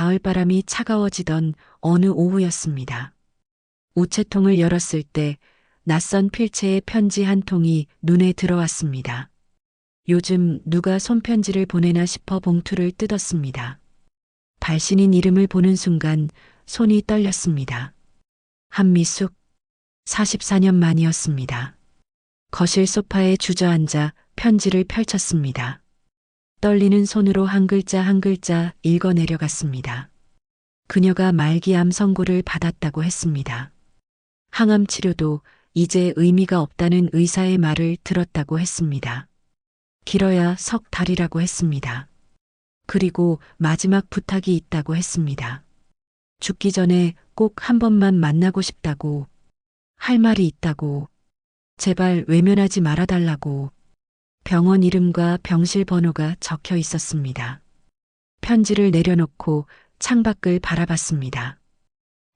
가을바람이 차가워지던 어느 오후였습니다. 우체통을 열었을 때 낯선 필체의 편지 한 통이 눈에 들어왔습니다. 요즘 누가 손편지를 보내나 싶어 봉투를 뜯었습니다. 발신인 이름을 보는 순간 손이 떨렸습니다. 한미숙, 44년 만이었습니다. 거실 소파에 주저앉아 편지를 펼쳤습니다. 떨리는 손으로 한 글자 한 글자 읽어 내려갔습니다. 그녀가 말기암 선고를 받았다고 했습니다. 항암 치료도 이제 의미가 없다는 의사의 말을 들었다고 했습니다. 길어야 석 달이라고 했습니다. 그리고 마지막 부탁이 있다고 했습니다. 죽기 전에 꼭 한 번만 만나고 싶다고, 할 말이 있다고, 제발 외면하지 말아달라고. 병원 이름과 병실 번호가 적혀 있었습니다. 편지를 내려놓고 창밖을 바라봤습니다.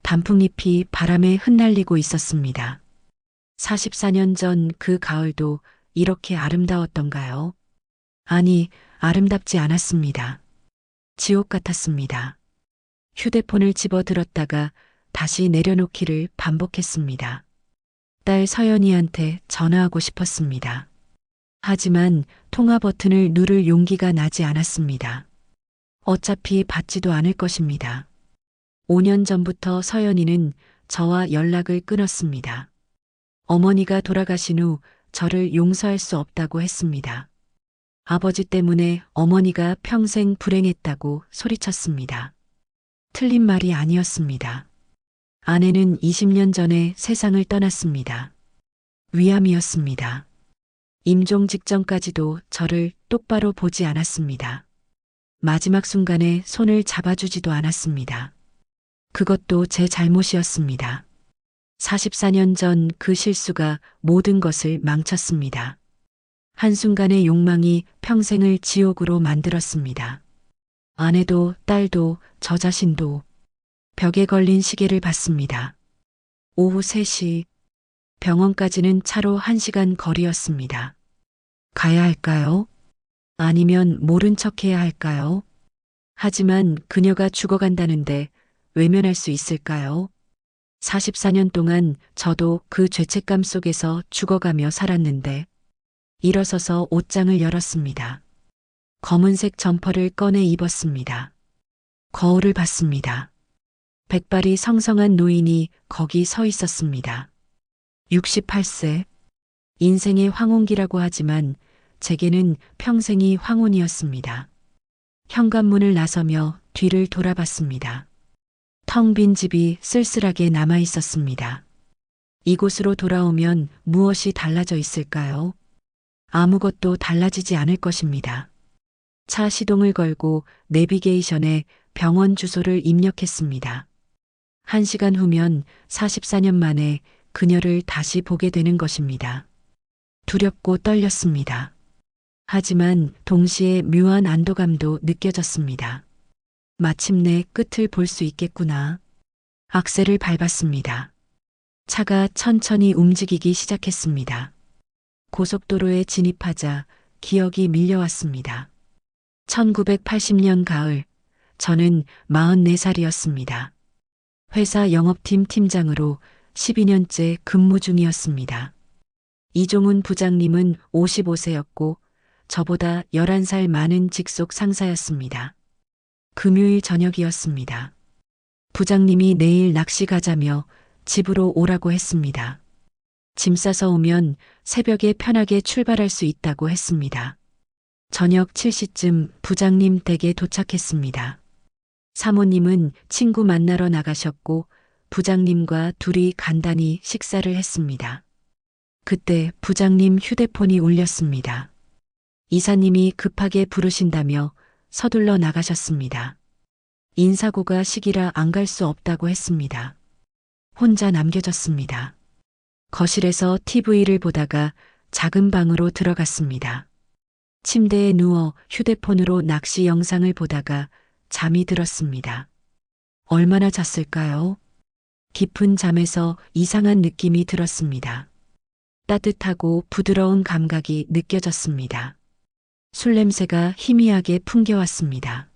단풍잎이 바람에 흩날리고 있었습니다. 44년 전 그 가을도 이렇게 아름다웠던가요? 아니, 아름답지 않았습니다. 지옥 같았습니다. 휴대폰을 집어 들었다가 다시 내려놓기를 반복했습니다. 딸 서연이한테 전화하고 싶었습니다. 하지만 통화 버튼을 누를 용기가 나지 않았습니다. 어차피 받지도 않을 것입니다. 5년 전부터 서연이는 저와 연락을 끊었습니다. 어머니가 돌아가신 후 저를 용서할 수 없다고 했습니다. 아버지 때문에 어머니가 평생 불행했다고 소리쳤습니다. 틀린 말이 아니었습니다. 아내는 20년 전에 세상을 떠났습니다. 위암이었습니다. 임종 직전까지도 저를 똑바로 보지 않았습니다. 마지막 순간에 손을 잡아주지도 않았습니다. 그것도 제 잘못이었습니다. 44년 전 그 실수가 모든 것을 망쳤습니다. 한순간의 욕망이 평생을 지옥으로 만들었습니다. 아내도 딸도 저 자신도. 벽에 걸린 시계를 봤습니다. 오후 3시, 병원까지는 차로 1시간 거리였습니다. 가야 할까요? 아니면 모른 척해야 할까요? 하지만 그녀가 죽어간다는데 외면할 수 있을까요? 44년 동안 저도 그 죄책감 속에서 죽어가며 살았는데 일어서서 옷장을 열었습니다. 검은색 점퍼를 꺼내 입었습니다. 거울을 봤습니다. 백발이 성성한 노인이 거기 서 있었습니다. 68세. 인생의 황혼기라고 하지만 제게는 평생이 황혼이었습니다. 현관문을 나서며 뒤를 돌아봤습니다. 텅 빈 집이 쓸쓸하게 남아 있었습니다. 이곳으로 돌아오면 무엇이 달라져 있을까요? 아무것도 달라지지 않을 것입니다. 차 시동을 걸고 내비게이션에 병원 주소를 입력했습니다. 1시간 후면 44년 만에 그녀를 다시 보게 되는 것입니다. 두렵고 떨렸습니다. 하지만 동시에 묘한 안도감도 느껴졌습니다. 마침내 끝을 볼 수 있겠구나. 악셀을 밟았습니다. 차가 천천히 움직이기 시작했습니다. 고속도로에 진입하자 기억이 밀려왔습니다. 1980년 가을, 저는 44살이었습니다. 회사 영업팀 팀장으로 12년째 근무 중이었습니다. 이종훈 부장님은 55세였고 저보다 11살 많은 직속 상사였습니다. 금요일 저녁이었습니다. 부장님이 내일 낚시 가자며 집으로 오라고 했습니다. 짐 싸서 오면 새벽에 편하게 출발할 수 있다고 했습니다. 저녁 7시쯤 부장님 댁에 도착했습니다. 사모님은 친구 만나러 나가셨고 부장님과 둘이 간단히 식사를 했습니다. 그때 부장님 휴대폰이 울렸습니다. 이사님이 급하게 부르신다며 서둘러 나가셨습니다. 인사고가 시기라 안 갈 수 없다고 했습니다. 혼자 남겨졌습니다. 거실에서 TV를 보다가 작은 방으로 들어갔습니다. 침대에 누워 휴대폰으로 낚시 영상을 보다가 잠이 들었습니다. 얼마나 잤을까요? 깊은 잠에서 이상한 느낌이 들었습니다. 따뜻하고 부드러운 감각이 느껴졌습니다. 술 냄새가 희미하게 풍겨왔습니다.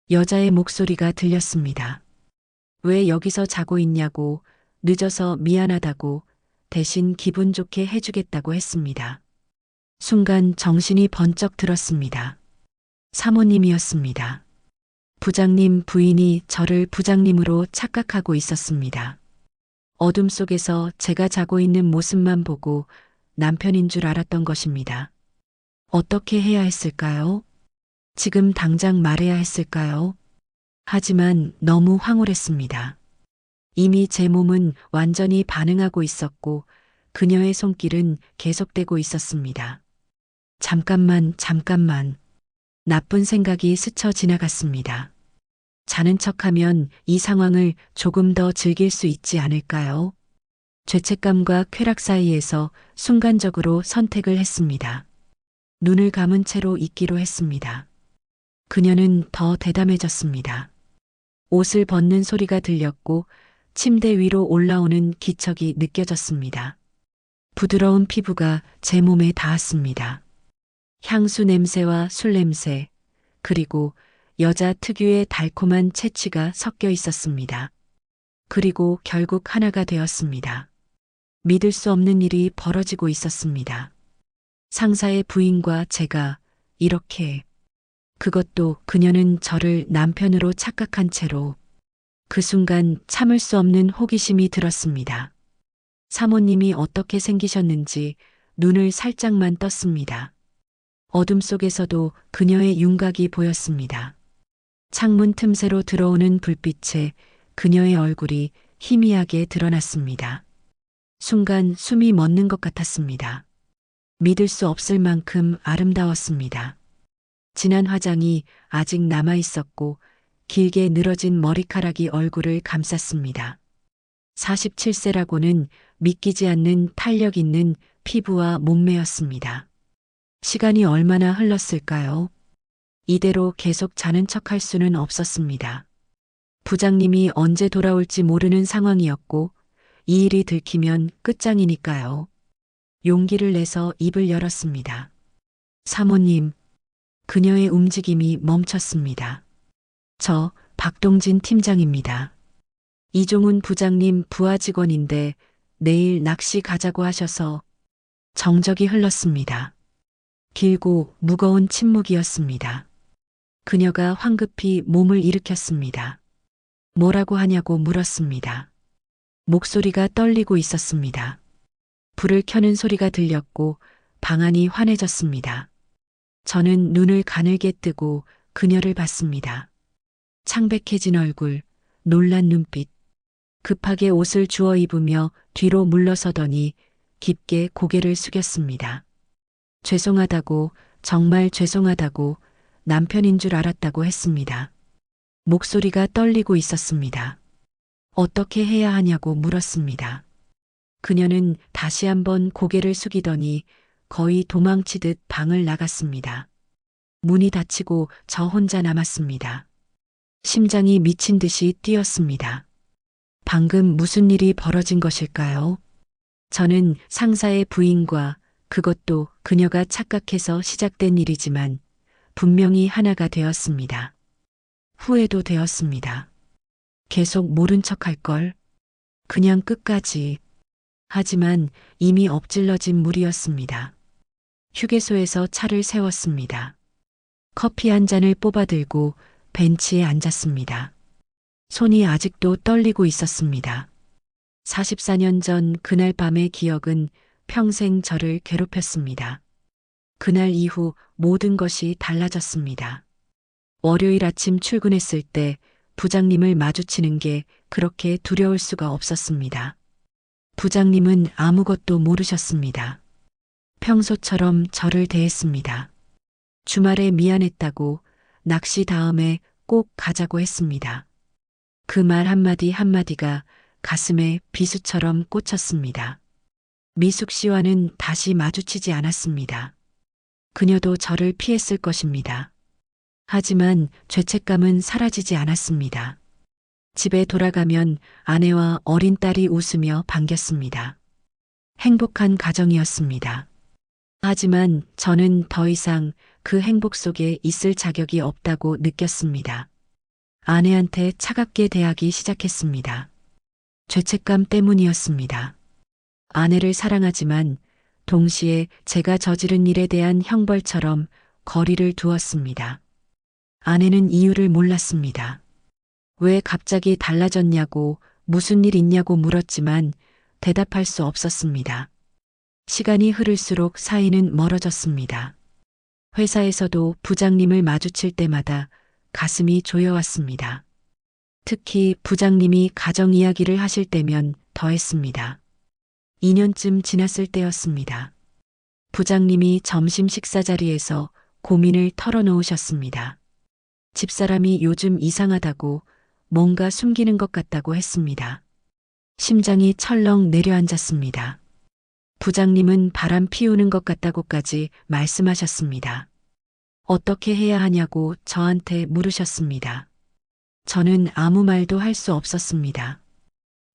여자의 목소리가 들렸습니다. 왜 여기서 자고 있냐고, 늦어서 미안하다고, 대신 기분 좋게 해주겠다고 했습니다. 순간 정신이 번쩍 들었습니다. 사모님이었습니다. 부장님 부인이 저를 부장님으로 착각하고 있었습니다. 어둠 속에서 제가 자고 있는 모습만 보고 남편인 줄 알았던 것입니다. 어떻게 해야 했을까요? 지금 당장 말해야 했을까요? 하지만 너무 황홀했습니다. 이미 제 몸은 완전히 반응하고 있었고 그녀의 손길은 계속되고 있었습니다. 잠깐만. 나쁜 생각이 스쳐 지나갔습니다. 자는 척하면 이 상황을 조금 더 즐길 수 있지 않을까요? 죄책감과 쾌락 사이에서 순간적으로 선택을 했습니다. 눈을 감은 채로 있기로 했습니다. 그녀는 더 대담해졌습니다. 옷을 벗는 소리가 들렸고 침대 위로 올라오는 기척이 느껴졌습니다. 부드러운 피부가 제 몸에 닿았습니다. 향수 냄새와 술 냄새, 그리고 여자 특유의 달콤한 채취가 섞여 있었습니다. 그리고 결국 하나가 되었습니다. 믿을 수 없는 일이 벌어지고 있었습니다. 상사의 부인과 제가 이렇게, 그것도 그녀는 저를 남편으로 착각한 채로. 그 순간 참을 수 없는 호기심이 들었습니다. 사모님이 어떻게 생기셨는지 눈을 살짝만 떴습니다. 어둠 속에서도 그녀의 윤곽이 보였습니다. 창문 틈새로 들어오는 불빛에 그녀의 얼굴이 희미하게 드러났습니다. 순간 숨이 멎는 것 같았습니다. 믿을 수 없을 만큼 아름다웠습니다. 진한 화장이 아직 남아 있었고 길게 늘어진 머리카락이 얼굴을 감쌌습니다. 47세라고는 믿기지 않는 탄력 있는 피부와 몸매였습니다. 시간이 얼마나 흘렀을까요? 이대로 계속 자는 척할 수는 없었습니다. 부장님이 언제 돌아올지 모르는 상황이었고 이 일이 들키면 끝장이니까요. 용기를 내서 입을 열었습니다. 사모님, 그녀의 움직임이 멈췄습니다. 저 박동진 팀장입니다. 이종훈 부장님 부하 직원인데 내일 낚시 가자고 하셔서. 정적이 흘렀습니다. 길고 무거운 침묵이었습니다. 그녀가 황급히 몸을 일으켰습니다. 뭐라고 하냐고 물었습니다. 목소리가 떨리고 있었습니다. 불을 켜는 소리가 들렸고 방안이 환해졌습니다. 저는 눈을 가늘게 뜨고 그녀를 봤습니다. 창백해진 얼굴, 놀란 눈빛. 급하게 옷을 주워 입으며 뒤로 물러서더니 깊게 고개를 숙였습니다. 죄송하다고, 정말 죄송하다고, 남편인 줄 알았다고 했습니다. 목소리가 떨리고 있었습니다. 어떻게 해야 하냐고 물었습니다. 그녀는 다시 한번 고개를 숙이더니 거의 도망치듯 방을 나갔습니다. 문이 닫히고 저 혼자 남았습니다. 심장이 미친 듯이 뛰었습니다. 방금 무슨 일이 벌어진 것일까요? 저는 상사의 부인과 그것도 그녀가 착각해서 시작된 일이지만 분명히 하나가 되었습니다. 후회도 되었습니다. 계속 모른 척 할 걸. 그냥 끝까지. 하지만 이미 엎질러진 물이었습니다. 휴게소에서 차를 세웠습니다. 커피 한 잔을 뽑아들고 벤치에 앉았습니다. 손이 아직도 떨리고 있었습니다. 44년 전 그날 밤의 기억은 평생 저를 괴롭혔습니다. 그날 이후 모든 것이 달라졌습니다. 월요일 아침 출근했을 때 부장님을 마주치는 게 그렇게 두려울 수가 없었습니다. 부장님은 아무것도 모르셨습니다. 평소처럼 저를 대했습니다. 주말에 미안했다고, 낚시 다음에 꼭 가자고 했습니다. 그 말 한마디 한마디가 가슴에 비수처럼 꽂혔습니다. 미숙 씨와는 다시 마주치지 않았습니다. 그녀도 저를 피했을 것입니다. 하지만 죄책감은 사라지지 않았습니다. 집에 돌아가면 아내와 어린 딸이 웃으며 반겼습니다. 행복한 가정이었습니다. 하지만 저는 더 이상 그 행복 속에 있을 자격이 없다고 느꼈습니다. 아내한테 차갑게 대하기 시작했습니다. 죄책감 때문이었습니다. 아내를 사랑하지만 동시에 제가 저지른 일에 대한 형벌처럼 거리를 두었습니다. 아내는 이유를 몰랐습니다. 왜 갑자기 달라졌냐고 무슨 일 있냐고 물었지만 대답할 수 없었습니다. 시간이 흐를수록 사이는 멀어졌습니다. 회사에서도 부장님을 마주칠 때마다 가슴이 조여왔습니다. 특히 부장님이 가정 이야기를 하실 때면 더했습니다. 2년쯤 지났을 때였습니다. 부장님이 점심 식사 자리에서 고민을 털어놓으셨습니다. 집사람이 요즘 이상하다고 뭔가 숨기는 것 같다고 했습니다. 심장이 철렁 내려앉았습니다. 부장님은 바람 피우는 것 같다고까지 말씀하셨습니다. 어떻게 해야 하냐고 저한테 물으셨습니다. 저는 아무 말도 할 수 없었습니다.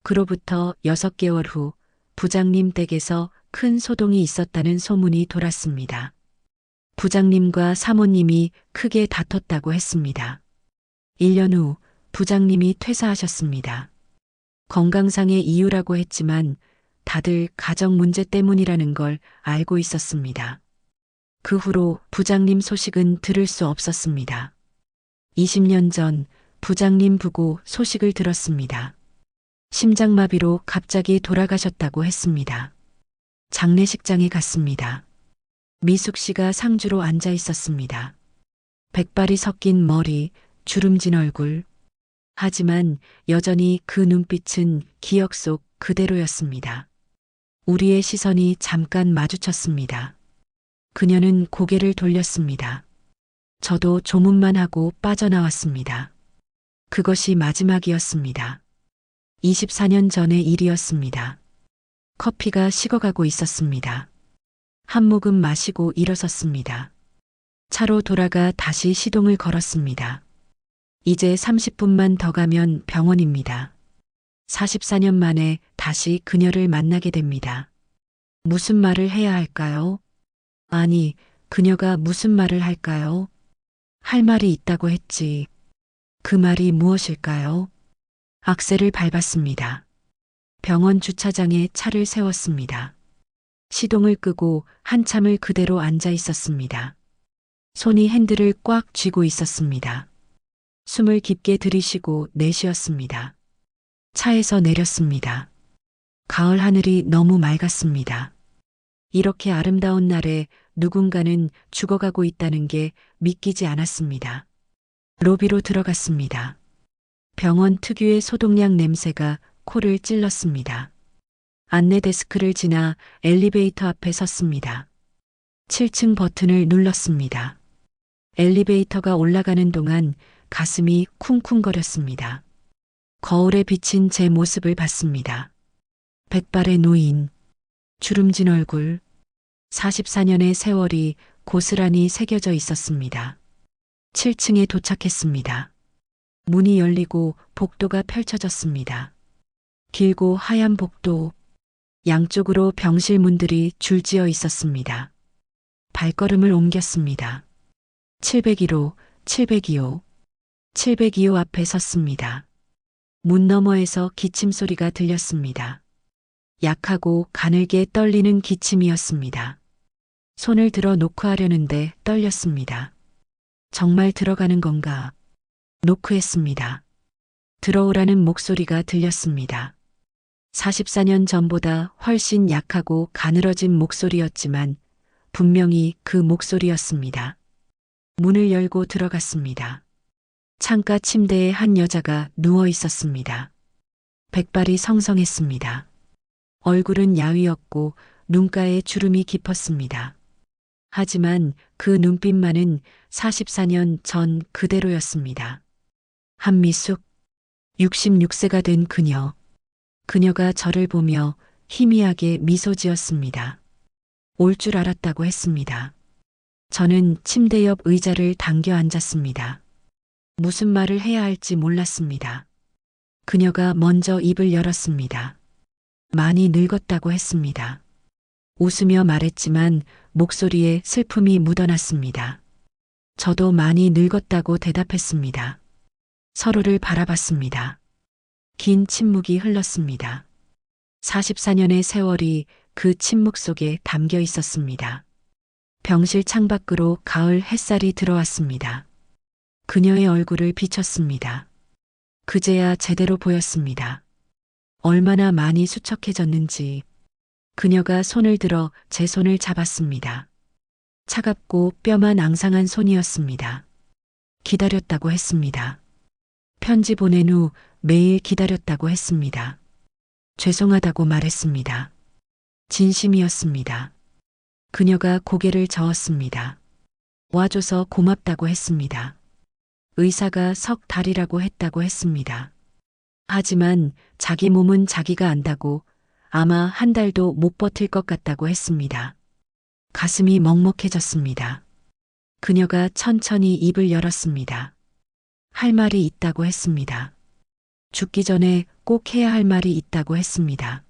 그로부터 6개월 후 부장님 댁에서 큰 소동이 있었다는 소문이 돌았습니다. 부장님과 사모님이 크게 다퉜다고 했습니다. 1년 후 부장님이 퇴사하셨습니다. 건강상의 이유라고 했지만 다들 가정 문제 때문이라는 걸 알고 있었습니다. 그 후로 부장님 소식은 들을 수 없었습니다. 20년 전 부장님 부고 소식을 들었습니다. 심장마비로 갑자기 돌아가셨다고 했습니다. 장례식장에 갔습니다. 미숙 씨가 상주로 앉아 있었습니다. 백발이 섞인 머리, 주름진 얼굴. 하지만 여전히 그 눈빛은 기억 속 그대로였습니다. 우리의 시선이 잠깐 마주쳤습니다. 그녀는 고개를 돌렸습니다. 저도 조문만 하고 빠져나왔습니다. 그것이 마지막이었습니다. 24년 전의 일이었습니다. 커피가 식어가고 있었습니다. 한 모금 마시고 일어섰습니다. 차로 돌아가 다시 시동을 걸었습니다. 이제 30분만 더 가면 병원입니다. 44년 만에 다시 그녀를 만나게 됩니다. 무슨 말을 해야 할까요? 아니, 그녀가 무슨 말을 할까요? 할 말이 있다고 했지. 그 말이 무엇일까요? 악셀을 밟았습니다. 병원 주차장에 차를 세웠습니다. 시동을 끄고 한참을 그대로 앉아 있었습니다. 손이 핸들을 꽉 쥐고 있었습니다. 숨을 깊게 들이쉬고 내쉬었습니다. 차에서 내렸습니다. 가을 하늘이 너무 맑았습니다. 이렇게 아름다운 날에 누군가는 죽어가고 있다는 게 믿기지 않았습니다. 로비로 들어갔습니다. 병원 특유의 소독약 냄새가 코를 찔렀습니다. 안내 데스크를 지나 엘리베이터 앞에 섰습니다. 7층 버튼을 눌렀습니다. 엘리베이터가 올라가는 동안 가슴이 쿵쿵거렸습니다. 거울에 비친 제 모습을 봤습니다. 백발의 노인, 주름진 얼굴, 44년의 세월이 고스란히 새겨져 있었습니다. 7층에 도착했습니다. 문이 열리고 복도가 펼쳐졌습니다. 길고 하얀 복도, 양쪽으로 병실 문들이 줄지어 있었습니다. 발걸음을 옮겼습니다. 702호, 702호, 702호 앞에 섰습니다. 문 너머에서 기침 소리가 들렸습니다. 약하고 가늘게 떨리는 기침이었습니다. 손을 들어 놓고 하려는데 떨렸습니다. 정말 들어가는 건가? 노크했습니다. 들어오라는 목소리가 들렸습니다. 44년 전보다 훨씬 약하고 가늘어진 목소리였지만 분명히 그 목소리였습니다. 문을 열고 들어갔습니다. 창가 침대에 한 여자가 누워 있었습니다. 백발이 성성했습니다. 얼굴은 야위었고 눈가에 주름이 깊었습니다. 하지만 그 눈빛만은 44년 전 그대로였습니다. 한미숙, 66세가 된 그녀. 그녀가 저를 보며 희미하게 미소 지었습니다. 올 줄 알았다고 했습니다. 저는 침대 옆 의자를 당겨 앉았습니다. 무슨 말을 해야 할지 몰랐습니다. 그녀가 먼저 입을 열었습니다. 많이 늙었다고 했습니다. 웃으며 말했지만 목소리에 슬픔이 묻어났습니다. 저도 많이 늙었다고 대답했습니다. 서로를 바라봤습니다. 긴 침묵이 흘렀습니다. 44년의 세월이 그 침묵 속에 담겨 있었습니다. 병실 창밖으로 가을 햇살이 들어왔습니다. 그녀의 얼굴을 비췄습니다. 그제야 제대로 보였습니다. 얼마나 많이 수척해졌는지. 그녀가 손을 들어 제 손을 잡았습니다. 차갑고 뼈만 앙상한 손이었습니다. 기다렸다고 했습니다. 편지 보낸 후 매일 기다렸다고 했습니다. 죄송하다고 말했습니다. 진심이었습니다. 그녀가 고개를 저었습니다. 와줘서 고맙다고 했습니다. 의사가 석 달이라고 했다고 했습니다. 하지만 자기 몸은 자기가 안다고 아마 한 달도 못 버틸 것 같다고 했습니다. 가슴이 먹먹해졌습니다. 그녀가 천천히 입을 열었습니다. 할 말이 있다고 했습니다. 죽기 전에 꼭 해야 할 말이 있다고 했습니다.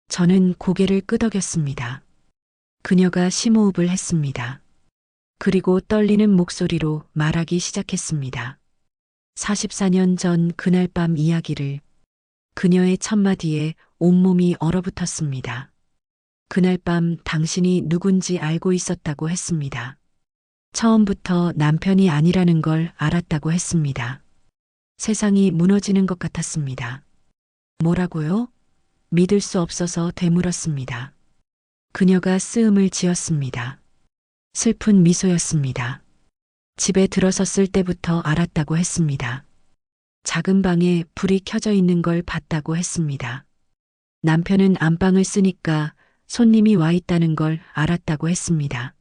저는 고개를 끄덕였습니다. 그녀가 심호흡을 했습니다. 그리고 떨리는 목소리로 말하기 시작했습니다. 44년 전 그날 밤 이야기를. 그녀의 첫마디에 온몸이 얼어붙었습니다. 그날 밤 당신이 누군지 알고 있었다고 했습니다. 처음부터 남편이 아니라는 걸 알았다고 했습니다. 세상이 무너지는 것 같았습니다. 뭐라고요? 믿을 수 없어서 되물었습니다. 그녀가 쓰음을 지었습니다. 슬픈 미소였습니다. 집에 들어섰을 때부터 알았다고 했습니다. 작은 방에 불이 켜져 있는 걸 봤다고 했습니다. 남편은 안방을 쓰니까 손님이 와 있다는 걸 알았다고 했습니다.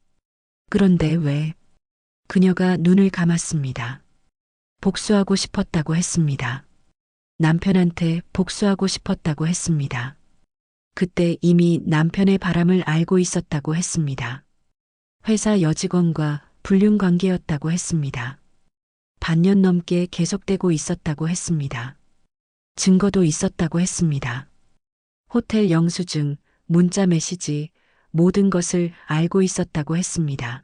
그런데 왜? 그녀가 눈을 감았습니다. 복수하고 싶었다고 했습니다. 남편한테 복수하고 싶었다고 했습니다. 그때 이미 남편의 바람을 알고 있었다고 했습니다. 회사 여직원과 불륜 관계였다고 했습니다. 반년 넘게 계속되고 있었다고 했습니다. 증거도 있었다고 했습니다. 호텔 영수증, 문자 메시지, 모든 것을 알고 있었다고 했습니다.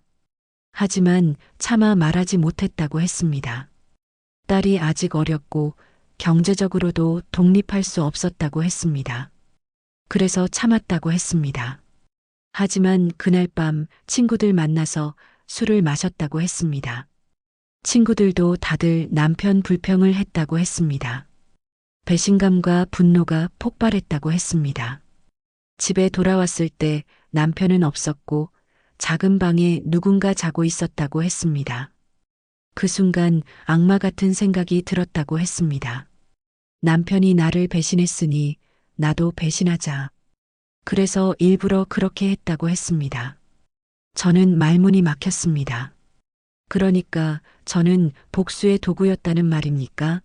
하지만 차마 말하지 못했다고 했습니다. 딸이 아직 어렸고 경제적으로도 독립할 수 없었다고 했습니다. 그래서 참았다고 했습니다. 하지만 그날 밤 친구들 만나서 술을 마셨다고 했습니다. 친구들도 다들 남편 불평을 했다고 했습니다. 배신감과 분노가 폭발했다고 했습니다. 집에 돌아왔을 때 남편은 없었고 작은 방에 누군가 자고 있었다고 했습니다. 그 순간 악마 같은 생각이 들었다고 했습니다. 남편이 나를 배신했으니 나도 배신하자. 그래서 일부러 그렇게 했다고 했습니다. 저는 말문이 막혔습니다. 그러니까 저는 복수의 도구였다는 말입니까?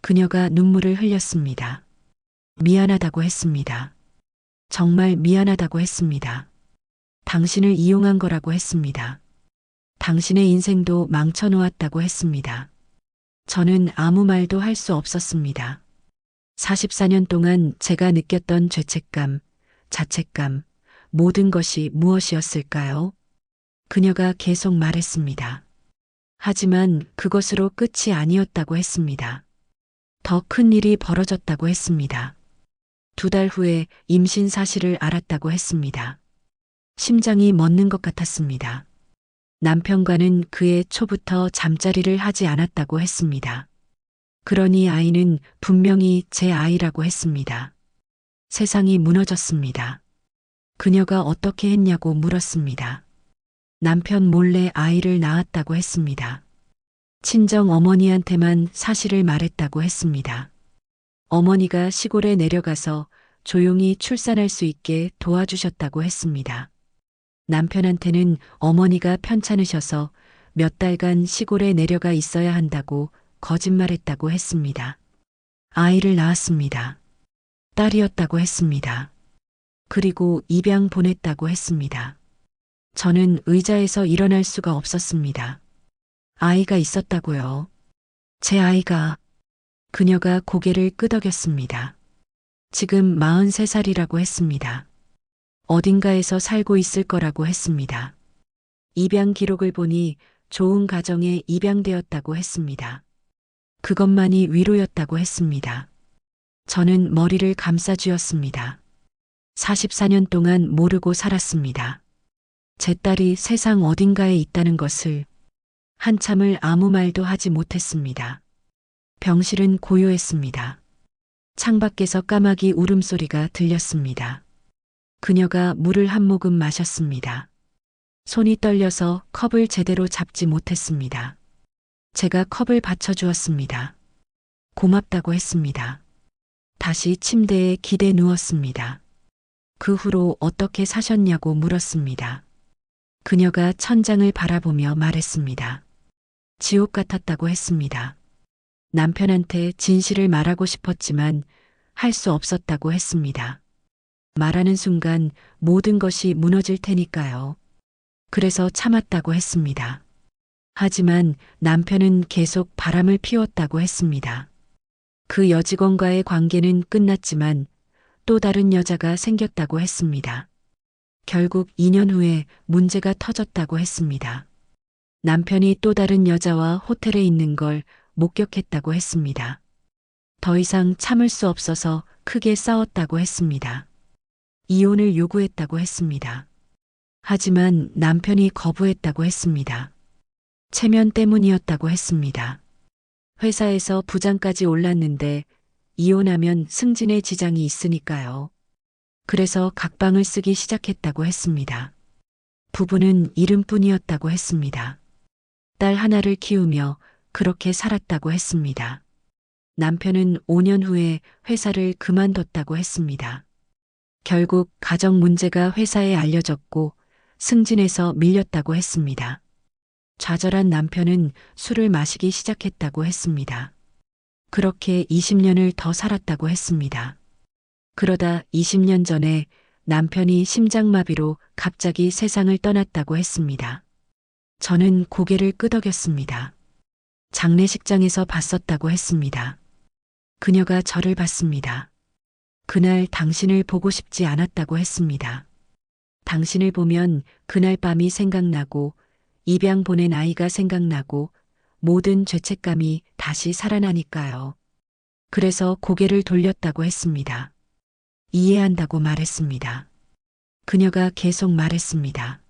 그녀가 눈물을 흘렸습니다. 미안하다고 했습니다. 정말 미안하다고 했습니다. 당신을 이용한 거라고 했습니다. 당신의 인생도 망쳐놓았다고 했습니다. 저는 아무 말도 할 수 없었습니다. 44년 동안 제가 느꼈던 죄책감, 자책감, 모든 것이 무엇이었을까요? 그녀가 계속 말했습니다. 하지만 그것으로 끝이 아니었다고 했습니다. 더 큰 일이 벌어졌다고 했습니다. 2달 후에 임신 사실을 알았다고 했습니다. 심장이 멎는 것 같았습니다. 남편과는 그해 초부터 잠자리를 하지 않았다고 했습니다. 그러니 아이는 분명히 제 아이라고 했습니다. 세상이 무너졌습니다. 그녀가 어떻게 했냐고 물었습니다. 남편 몰래 아이를 낳았다고 했습니다. 친정 어머니한테만 사실을 말했다고 했습니다. 어머니가 시골에 내려가서 조용히 출산할 수 있게 도와주셨다고 했습니다. 남편한테는 어머니가 편찮으셔서 몇 달간 시골에 내려가 있어야 한다고 거짓말했다고 했습니다. 아이를 낳았습니다. 딸이었다고 했습니다. 그리고 입양 보냈다고 했습니다. 저는 의자에서 일어날 수가 없었습니다. 아이가 있었다고요. 제 아이가. 그녀가 고개를 끄덕였습니다. 지금 43살이라고 했습니다. 어딘가에서 살고 있을 거라고 했습니다. 입양 기록을 보니 좋은 가정에 입양되었다고 했습니다. 그것만이 위로였다고 했습니다. 저는 머리를 감싸쥐었습니다. 44년 동안 모르고 살았습니다. 제 딸이 세상 어딘가에 있다는 것을 한참을 아무 말도 하지 못했습니다. 병실은 고요했습니다. 창밖에서 까마귀 울음소리가 들렸습니다. 그녀가 물을 한 모금 마셨습니다. 손이 떨려서 컵을 제대로 잡지 못했습니다. 제가 컵을 받쳐주었습니다. 고맙다고 했습니다. 다시 침대에 기대 누웠습니다. 그 후로 어떻게 사셨냐고 물었습니다. 그녀가 천장을 바라보며 말했습니다. 지옥 같았다고 했습니다. 남편한테 진실을 말하고 싶었지만 할 수 없었다고 했습니다. 말하는 순간 모든 것이 무너질 테니까요. 그래서 참았다고 했습니다. 하지만 남편은 계속 바람을 피웠다고 했습니다. 그 여직원과의 관계는 끝났지만 또 다른 여자가 생겼다고 했습니다. 결국 2년 후에 문제가 터졌다고 했습니다. 남편이 또 다른 여자와 호텔에 있는 걸 목격했다고 했습니다. 더 이상 참을 수 없어서 크게 싸웠다고 했습니다. 이혼을 요구했다고 했습니다. 하지만 남편이 거부했다고 했습니다. 체면 때문이었다고 했습니다. 회사에서 부장까지 올랐는데 이혼하면 승진에 지장이 있으니까요. 그래서 각방을 쓰기 시작했다고 했습니다. 부부는 이름뿐이었다고 했습니다. 딸 하나를 키우며 그렇게 살았다고 했습니다. 남편은 5년 후에 회사를 그만뒀다고 했습니다. 결국 가정 문제가 회사에 알려졌고 승진해서 밀렸다고 했습니다. 좌절한 남편은 술을 마시기 시작했다고 했습니다. 그렇게 20년을 더 살았다고 했습니다. 그러다 20년 전에 남편이 심장마비로 갑자기 세상을 떠났다고 했습니다. 저는 고개를 끄덕였습니다. 장례식장에서 봤었다고 했습니다. 그녀가 저를 봤습니다. 그날 당신을 보고 싶지 않았다고 했습니다. 당신을 보면 그날 밤이 생각나고 입양 보낸 아이가 생각나고 모든 죄책감이 다시 살아나니까요. 그래서 고개를 돌렸다고 했습니다. 이해한다고 말했습니다. 그녀가 계속 말했습니다.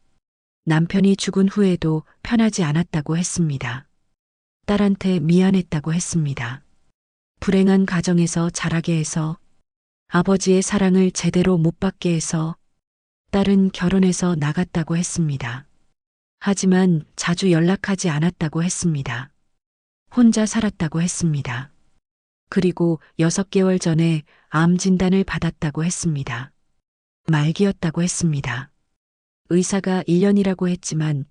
남편이 죽은 후에도 편하지 않았다고 했습니다. 딸한테 미안했다고 했습니다. 불행한 가정에서 자라게 해서 아버지의 사랑을 제대로 못 받게 해서 딸은 결혼해서 나갔다고 했습니다. 하지만 자주 연락하지 않았다고 했습니다. 혼자 살았다고 했습니다. 그리고 6개월 전에 암 진단을 받았다고 했습니다. 말기였다고 했습니다. 의사가 1년이라고 했지만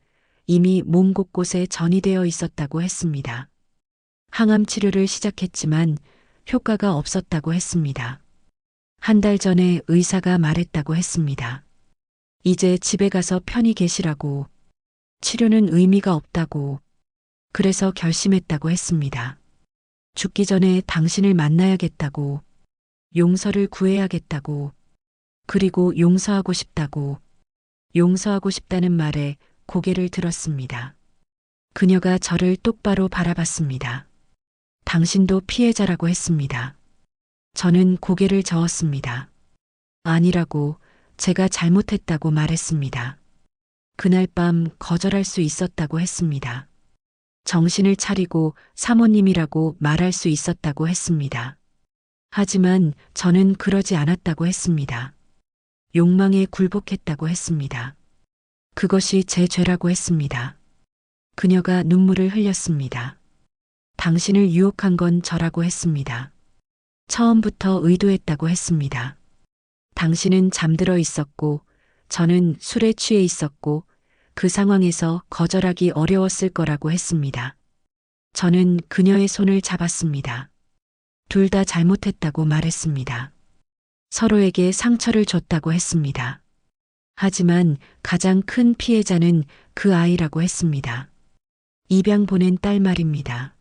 이미 몸 곳곳에 전이되어 있었다고 했습니다. 항암 치료를 시작했지만 효과가 없었다고 했습니다. 한 달 전에 의사가 말했다고 했습니다. 이제 집에 가서 편히 계시라고. 치료는 의미가 없다고. 그래서 결심했다고 했습니다. 죽기 전에 당신을 만나야겠다고. 용서를 구해야겠다고. 그리고 용서하고 싶다고. 용서하고 싶다는 말에 고개를 들었습니다. 그녀가 저를 똑바로 바라봤습니다. 당신도 피해자라고 했습니다. 저는 고개를 저었습니다. 아니라고, 제가 잘못했다고 말했습니다. 그날 밤 거절할 수 있었다고 했습니다. 정신을 차리고 사모님이라고 말할 수 있었다고 했습니다. 하지만 저는 그러지 않았다고 했습니다. 욕망에 굴복했다고 했습니다. 그것이 제 죄라고 했습니다. 그녀가 눈물을 흘렸습니다. 당신을 유혹한 건 저라고 했습니다. 처음부터 의도했다고 했습니다. 당신은 잠들어 있었고 저는 술에 취해 있었고 그 상황에서 거절하기 어려웠을 거라고 했습니다. 저는 그녀의 손을 잡았습니다. 둘 다 잘못했다고 말했습니다. 서로에게 상처를 줬다고 했습니다. 하지만 가장 큰 피해자는 그 아이라고 했습니다. 입양 보낸 딸 말입니다.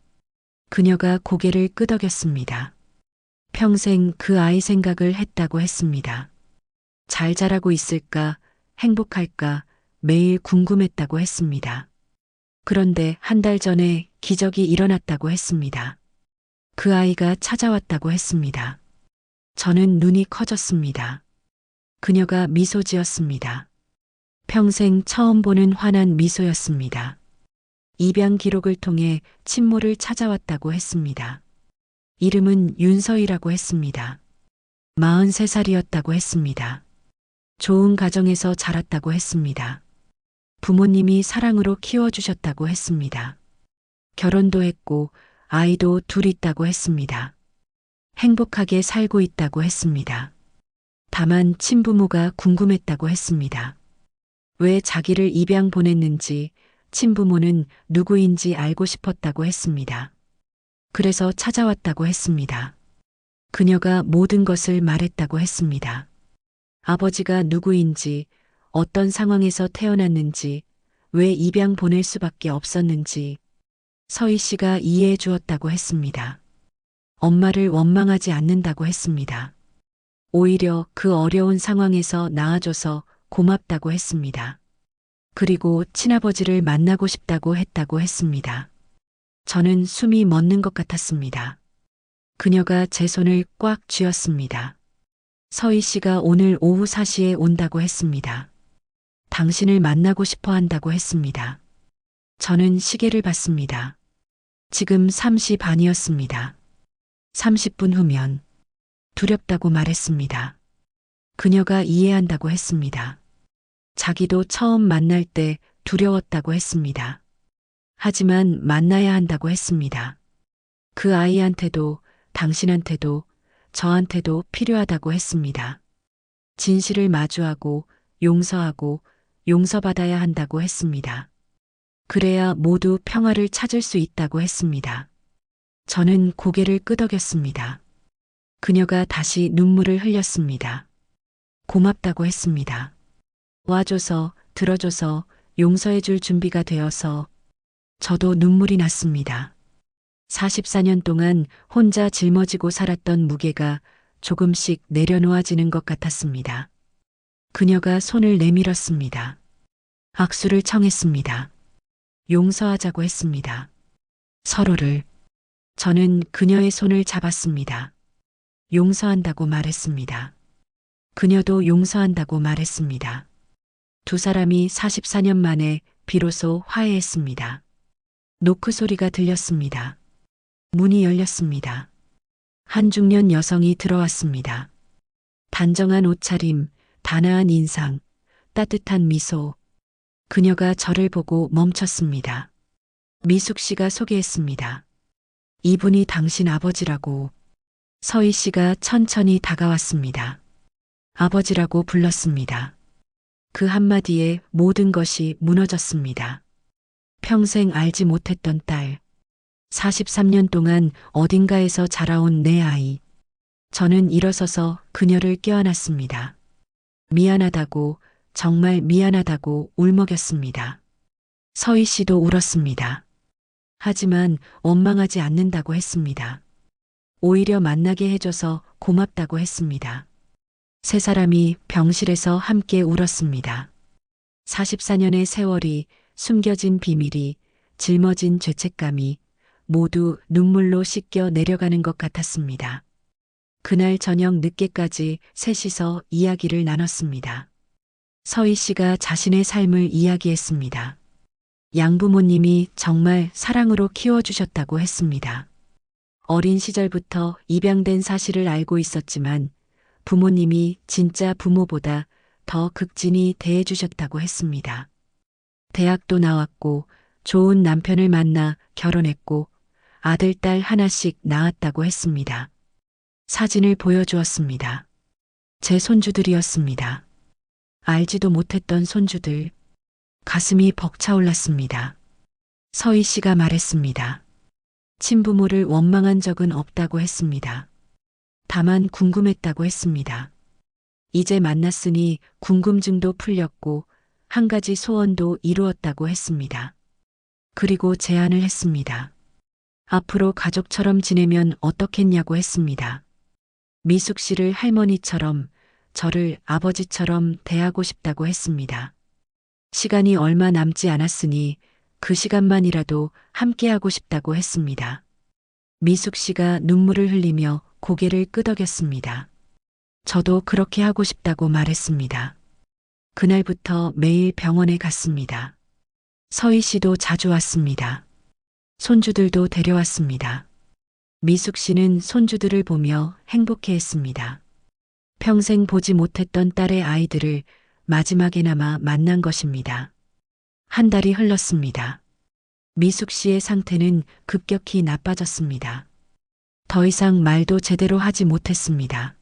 그녀가 고개를 끄덕였습니다. 평생 그 아이 생각을 했다고 했습니다. 잘 자라고 있을까, 행복할까, 매일 궁금했다고 했습니다. 그런데 한 달 전에 기적이 일어났다고 했습니다. 그 아이가 찾아왔다고 했습니다. 저는 눈이 커졌습니다. 그녀가 미소 지었습니다. 평생 처음 보는 환한 미소였습니다. 입양 기록을 통해 친모를 찾아왔다고 했습니다. 이름은 윤서희라고 했습니다. 43살이었다고 했습니다. 좋은 가정에서 자랐다고 했습니다. 부모님이 사랑으로 키워주셨다고 했습니다. 결혼도 했고 아이도 둘 있다고 했습니다. 행복하게 살고 있다고 했습니다. 다만 친부모가 궁금했다고 했습니다. 왜 자기를 입양 보냈는지, 친부모는 누구인지 알고 싶었다고 했습니다. 그래서 찾아왔다고 했습니다. 그녀가 모든 것을 말했다고 했습니다. 아버지가 누구인지, 어떤 상황에서 태어났는지, 왜 입양 보낼 수밖에 없었는지 서희 씨가 이해해 주었다고 했습니다. 엄마를 원망하지 않는다고 했습니다. 오히려 그 어려운 상황에서 나아줘서 고맙다고 했습니다. 그리고 친아버지를 만나고 싶다고 했다고 했습니다. 저는 숨이 멎는 것 같았습니다. 그녀가 제 손을 꽉 쥐었습니다. 서희 씨가 오늘 오후 4시에 온다고 했습니다. 당신을 만나고 싶어 한다고 했습니다. 저는 시계를 봤습니다. 지금 3시 반이었습니다. 30분 후면 두렵다고 말했습니다. 그녀가 이해한다고 했습니다. 자기도 처음 만날 때 두려웠다고 했습니다. 하지만 만나야 한다고 했습니다. 그 아이한테도 당신한테도 저한테도 필요하다고 했습니다. 진실을 마주하고 용서하고 용서받아야 한다고 했습니다. 그래야 모두 평화를 찾을 수 있다고 했습니다. 저는 고개를 끄덕였습니다. 그녀가 다시 눈물을 흘렸습니다. 고맙다고 했습니다. 와줘서, 들어줘서, 용서해줄 준비가 되어서 저도 눈물이 났습니다. 44년 동안 혼자 짊어지고 살았던 무게가 조금씩 내려놓아지는 것 같았습니다. 그녀가 손을 내밀었습니다. 악수를 청했습니다. 용서하자고 했습니다. 서로를. 저는 그녀의 손을 잡았습니다. 용서한다고 말했습니다. 그녀도 용서한다고 말했습니다. 두 사람이 44년 만에 비로소 화해했습니다. 노크 소리가 들렸습니다. 문이 열렸습니다. 한 중년 여성이 들어왔습니다. 단정한 옷차림, 단아한 인상, 따뜻한 미소. 그녀가 저를 보고 멈췄습니다. 미숙 씨가 소개했습니다. 이분이 당신 아버지라고. 서희 씨가 천천히 다가왔습니다. 아버지라고 불렀습니다. 그 한마디에 모든 것이 무너졌습니다. 평생 알지 못했던 딸. 43년 동안 어딘가에서 자라온 내 아이. 저는 일어서서 그녀를 껴안았습니다. 미안하다고, 정말 미안하다고 울먹였습니다. 서희 씨도 울었습니다. 하지만 원망하지 않는다고 했습니다. 오히려 만나게 해줘서 고맙다고 했습니다. 세 사람이 병실에서 함께 울었습니다. 44년의 세월이, 숨겨진 비밀이, 짊어진 죄책감이 모두 눈물로 씻겨 내려가는 것 같았습니다. 그날 저녁 늦게까지 셋이서 이야기를 나눴습니다. 서희 씨가 자신의 삶을 이야기했습니다. 양부모님이 정말 사랑으로 키워주셨다고 했습니다. 어린 시절부터 입양된 사실을 알고 있었지만 부모님이 진짜 부모보다 더 극진히 대해주셨다고 했습니다. 대학도 나왔고 좋은 남편을 만나 결혼했고 아들, 딸 하나씩 낳았다고 했습니다. 사진을 보여주었습니다. 제 손주들이었습니다. 알지도 못했던 손주들. 가슴이 벅차올랐습니다. 서희 씨가 말했습니다. 친부모를 원망한 적은 없다고 했습니다. 다만 궁금했다고 했습니다. 이제 만났으니 궁금증도 풀렸고 한 가지 소원도 이루었다고 했습니다. 그리고 제안을 했습니다. 앞으로 가족처럼 지내면 어떻겠냐고 했습니다. 미숙 씨를 할머니처럼, 저를 아버지처럼 대하고 싶다고 했습니다. 시간이 얼마 남지 않았으니 그 시간만이라도 함께하고 싶다고 했습니다. 미숙 씨가 눈물을 흘리며 고개를 끄덕였습니다. 저도 그렇게 하고 싶다고 말했습니다. 그날부터 매일 병원에 갔습니다. 서희 씨도 자주 왔습니다. 손주들도 데려왔습니다. 미숙 씨는 손주들을 보며 행복해했습니다. 평생 보지 못했던 딸의 아이들을 마지막에나마 만난 것입니다. 한 달이 흘렀습니다. 미숙 씨의 상태는 급격히 나빠졌습니다. 더 이상 말도 제대로 하지 못했습니다.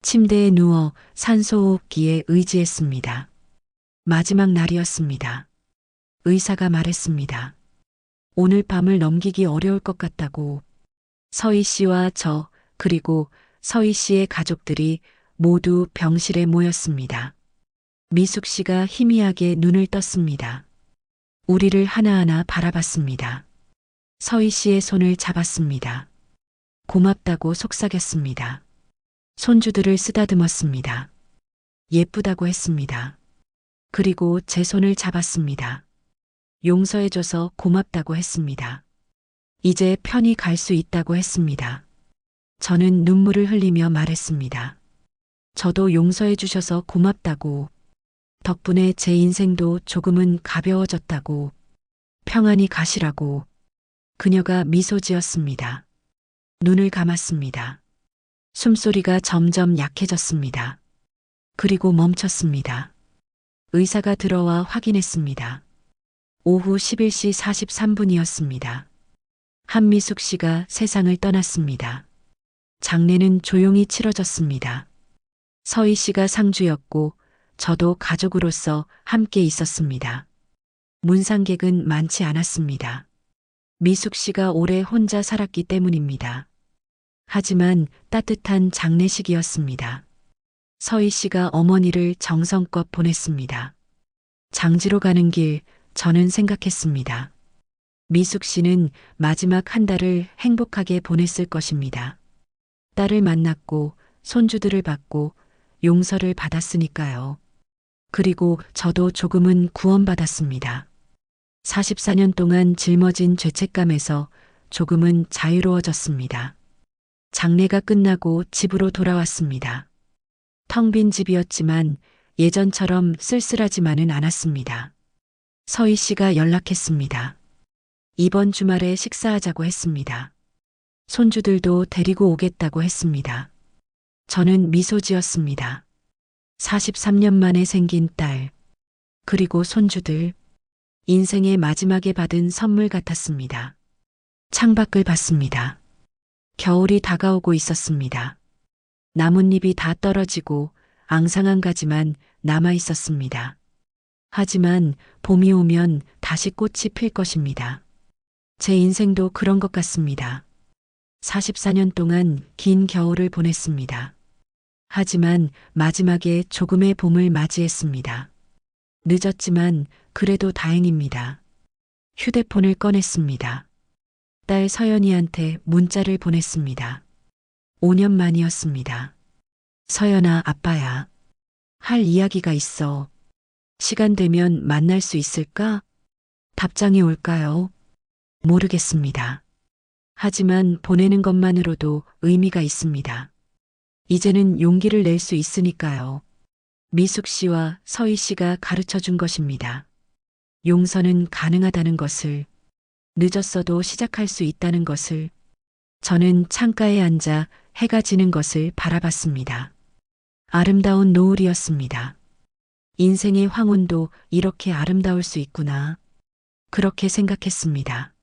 침대에 누워 산소호흡기에 의지했습니다. 마지막 날이었습니다. 의사가 말했습니다. 오늘 밤을 넘기기 어려울 것 같다고. 서희 씨와 저, 그리고 서희 씨의 가족들이 모두 병실에 모였습니다. 미숙 씨가 희미하게 눈을 떴습니다. 우리를 하나하나 바라봤습니다. 서희 씨의 손을 잡았습니다. 고맙다고 속삭였습니다. 손주들을 쓰다듬었습니다. 예쁘다고 했습니다. 그리고 제 손을 잡았습니다. 용서해줘서 고맙다고 했습니다. 이제 편히 갈 수 있다고 했습니다. 저는 눈물을 흘리며 말했습니다. 저도 용서해 주셔서 고맙다고. 덕분에 제 인생도 조금은 가벼워졌다고. 평안히 가시라고. 그녀가 미소 지었습니다. 눈을 감았습니다. 숨소리가 점점 약해졌습니다. 그리고 멈췄습니다. 의사가 들어와 확인했습니다. 오후 11시 43분이었습니다. 한미숙 씨가 세상을 떠났습니다. 장례는 조용히 치러졌습니다. 서희 씨가 상주였고 저도 가족으로서 함께 있었습니다. 문상객은 많지 않았습니다. 미숙 씨가 오래 혼자 살았기 때문입니다. 하지만 따뜻한 장례식이었습니다. 서희 씨가 어머니를 정성껏 보냈습니다. 장지로 가는 길 저는 생각했습니다. 미숙 씨는 마지막 한 달을 행복하게 보냈을 것입니다. 딸을 만났고 손주들을 받고 용서를 받았으니까요. 그리고 저도 조금은 구원받았습니다. 44년 동안 짊어진 죄책감에서 조금은 자유로워졌습니다. 장례가 끝나고 집으로 돌아왔습니다. 텅 빈 집이었지만 예전처럼 쓸쓸하지만은 않았습니다. 서희 씨가 연락했습니다. 이번 주말에 식사하자고 했습니다. 손주들도 데리고 오겠다고 했습니다. 저는 미소 지었습니다. 43년 만에 생긴 딸, 그리고 손주들, 인생의 마지막에 받은 선물 같았습니다. 창밖을 봤습니다. 겨울이 다가오고 있었습니다. 나뭇잎이 다 떨어지고 앙상한 가지만 남아 있었습니다. 하지만 봄이 오면 다시 꽃이 필 것입니다. 제 인생도 그런 것 같습니다. 44년 동안 긴 겨울을 보냈습니다. 하지만 마지막에 조금의 봄을 맞이했습니다. 늦었지만 그래도 다행입니다. 휴대폰을 꺼냈습니다. 딸 서연이한테 문자를 보냈습니다. 5년 만이었습니다. 서연아, 아빠야. 할 이야기가 있어. 시간 되면 만날 수 있을까? 답장이 올까요? 모르겠습니다. 하지만 보내는 것만으로도 의미가 있습니다. 이제는 용기를 낼 수 있으니까요. 미숙 씨와 서희 씨가 가르쳐 준 것입니다. 용서는 가능하다는 것을, 늦었어도 시작할 수 있다는 것을. 저는 창가에 앉아 해가 지는 것을 바라봤습니다. 아름다운 노을이었습니다. 인생의 황혼도 이렇게 아름다울 수 있구나. 그렇게 생각했습니다.